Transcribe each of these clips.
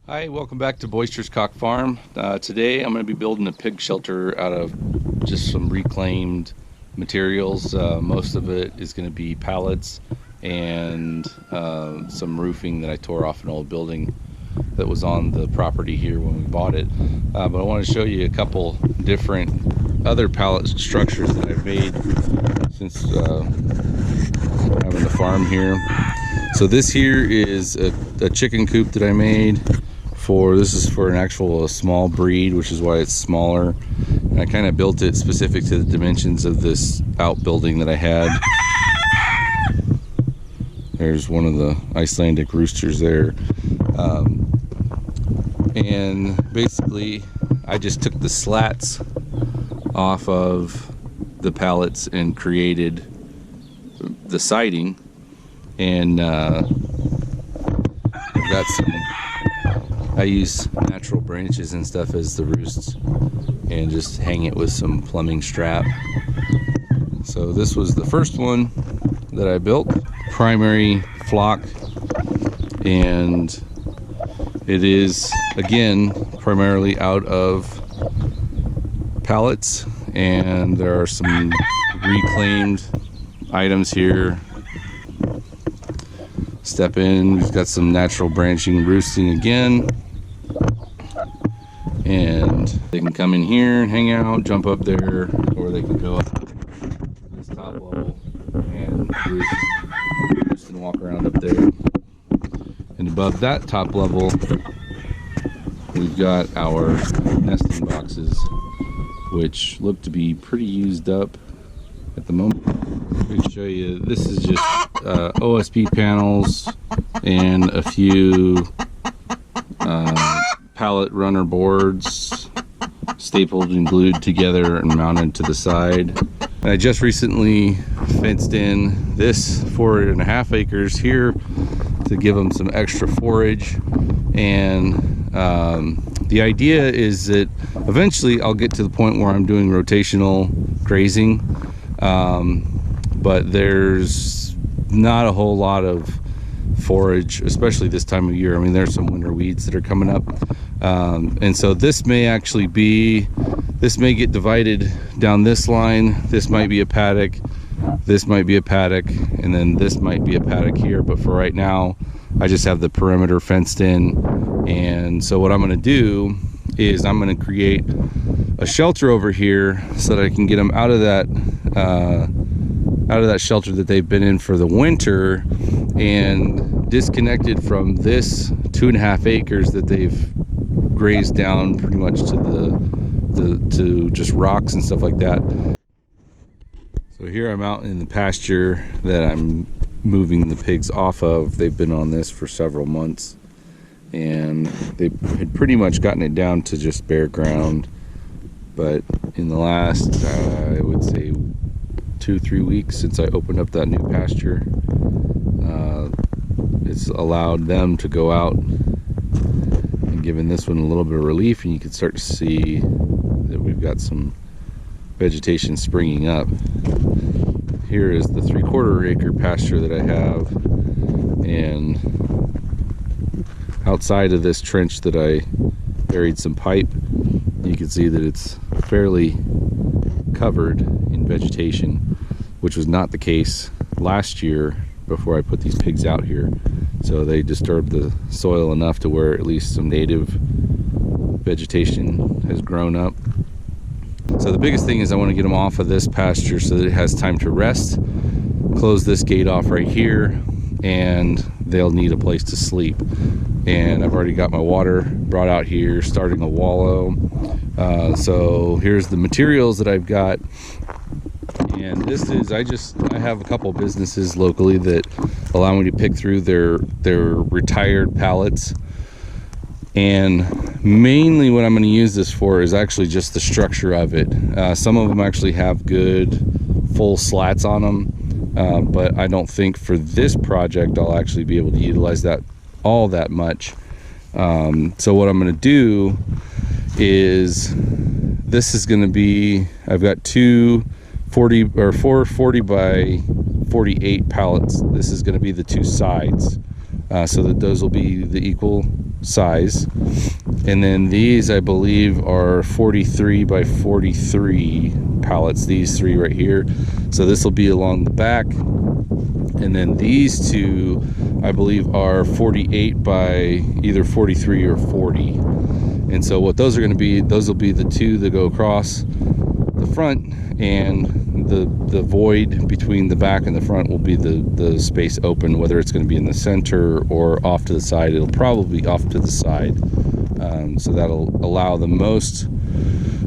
Hi, welcome back to Boisterous Cock Farm. Today I'm going to be building a pig shelter out of just some reclaimed materials. Most of it is going to be pallets and some roofing that I tore off an old building that was on the property here when we bought it. But I want to show you a couple different other pallet structures that I've made since having the farm here. So this here is a chicken coop that I made. This is for an actual small breed, which is why it's smaller. And I kind of built it specific to the dimensions of this outbuilding that I had. There's one of the Icelandic roosters there. And basically I just took the slats off of the pallets and created the siding, and I've got I use natural branches and stuff as the roosts and just hang it with some plumbing strap. So this was the first one that I built, primary flock, and it is again primarily out of pallets, and there are some reclaimed items here. Step in, we've got some natural branching roosting again, and they can come in here and hang out, jump up there, or they can go up this top level and roost and walk around up there. And above that top level we've got our nesting boxes, which look to be pretty used up at the moment. Let me show you, this is just OSB panels and a few pallet runner boards stapled and glued together and mounted to the side. And I just recently fenced in this 4.5 acres here to give them some extra forage. And the idea is that eventually I'll get to the point where I'm doing rotational grazing, but there's not a whole lot of forage, especially this time of year. I mean, there's some winter weeds that are coming up, and so this may get divided down this line. This might be a paddock, this might be a paddock, and then this might be a paddock here. But for right now I just have the perimeter fenced in. And so what I'm going to do is I'm going to create a shelter over here so that I can get them out of that shelter that they've been in for the winter, and disconnected from this 2.5 acres that they've grazed down pretty much to just rocks and stuff like that. So here I'm out in the pasture that I'm moving the pigs off of. They've been on this for several months, and they had pretty much gotten it down to just bare ground. But in the last, I would say 2-3 weeks since I opened up that new pasture, it's allowed them to go out and given this one a little bit of relief, and you can start to see that we've got some vegetation springing up. Here is the 3/4 acre pasture that I have, and outside of this trench that I buried some pipe, you can see that it's fairly covered in vegetation, which was not the case last year before I put these pigs out here. So they disturbed the soil enough to where at least some native vegetation has grown up. So the biggest thing is I want to get them off of this pasture so that it has time to rest, close this gate off right here, and they'll need a place to sleep. And I've already got my water brought out here, starting a wallow. So here's the materials that I've got. And this is, I have a couple businesses locally that allow me to pick through their retired pallets. And mainly what I'm going to use this for is actually just the structure of it. Some of them actually have good full slats on them, but I don't think for this project I'll actually be able to utilize that all that much. So what I'm going to do is, this is going to be, I've got 4 40 by 48 pallets. This is going to be the two sides so that those will be the equal size. And then these, I believe, are 43 by 43 pallets, these three right here. So this will be along the back. And then these two, I believe, are 48 by either 43 or 40. And so what those are going to be, those will be the two that go across the front, and the void between the back and the front will be the space open, whether it's going to be in the center or off to the side. It'll probably be off to the side. So that'll allow the most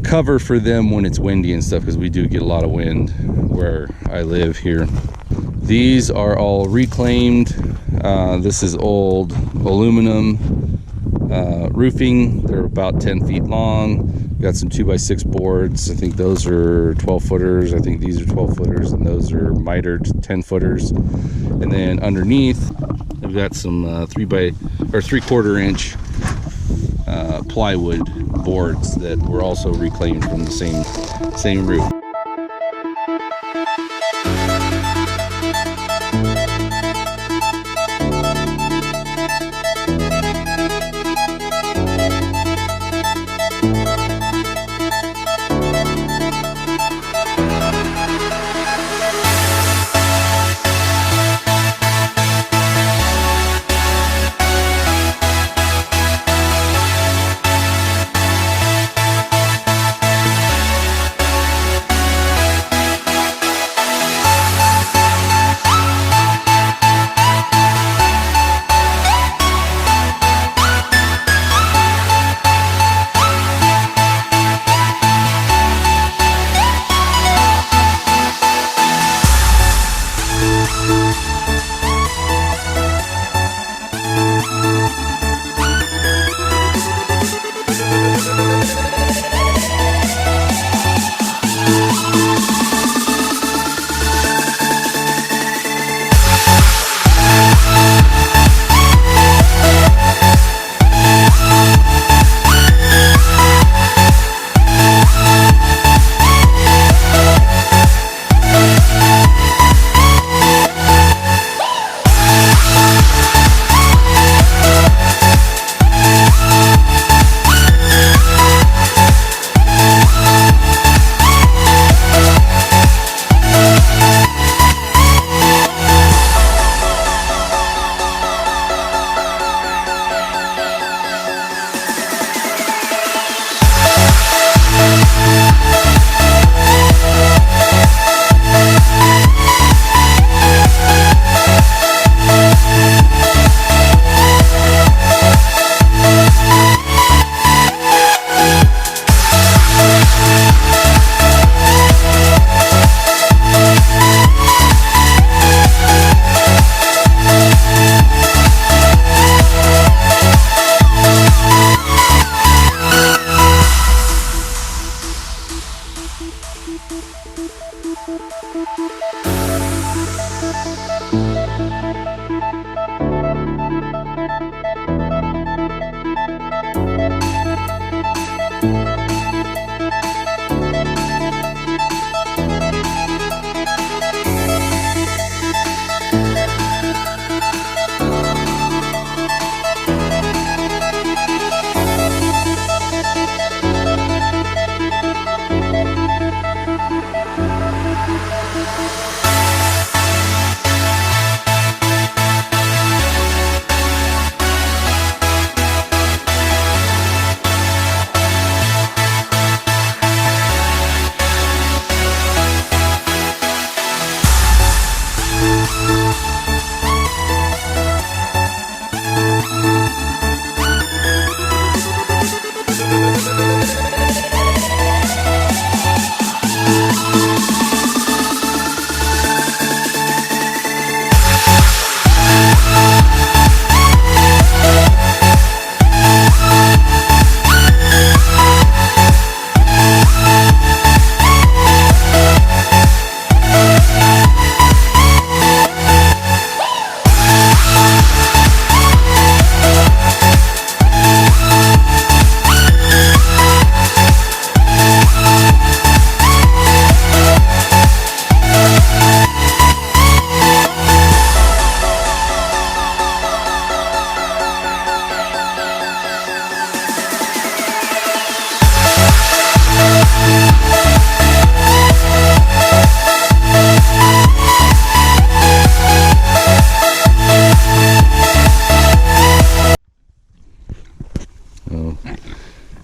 cover for them when it's windy and stuff, because we do get a lot of wind where I live here. These are all reclaimed. This is old aluminum roofing. They're about 10 feet long. Got some 2x6 boards. I think those are 12 footers. I think these are 12 footers, and those are mitered 10 footers. And then underneath, I've got some 3/4 inch plywood boards that were also reclaimed from the same roof.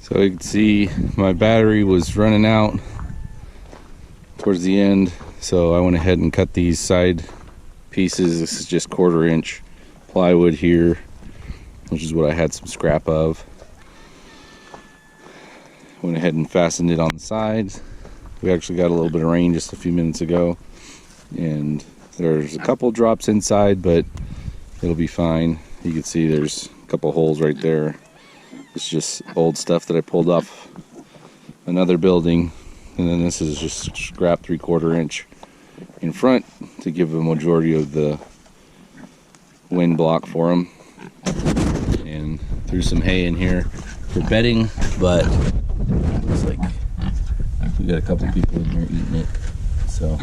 So you can see my battery was running out towards the end, so I went ahead and cut these side pieces. This is just 1/4 inch plywood here, which is what I had some scrap of. Went ahead and fastened it on the sides. We actually got a little bit of rain just a few minutes ago, and there's a couple drops inside, but it'll be fine. You can see there's a couple holes right there. It's just old stuff that I pulled off another building, and then this is just scrap 3/4 inch in front to give the majority of the wind block for them. And threw some hay in here for bedding, but looks like we got a couple people in here eating it. So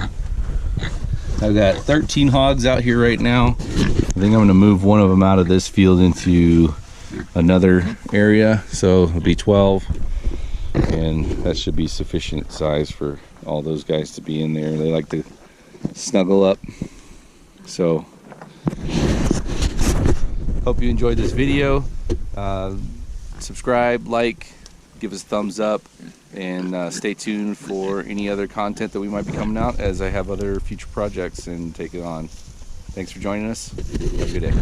I've got 13 hogs out here right now. I think I'm going to move one of them out of this field into another area, so it'll be 12, and that should be sufficient size for all those guys to be in there. They like to snuggle up. So hope you enjoyed this video. Subscribe, like, give us a thumbs up, and stay tuned for any other content that we might be coming out as I have other future projects and take it on. Thanks for joining us. Have a good day.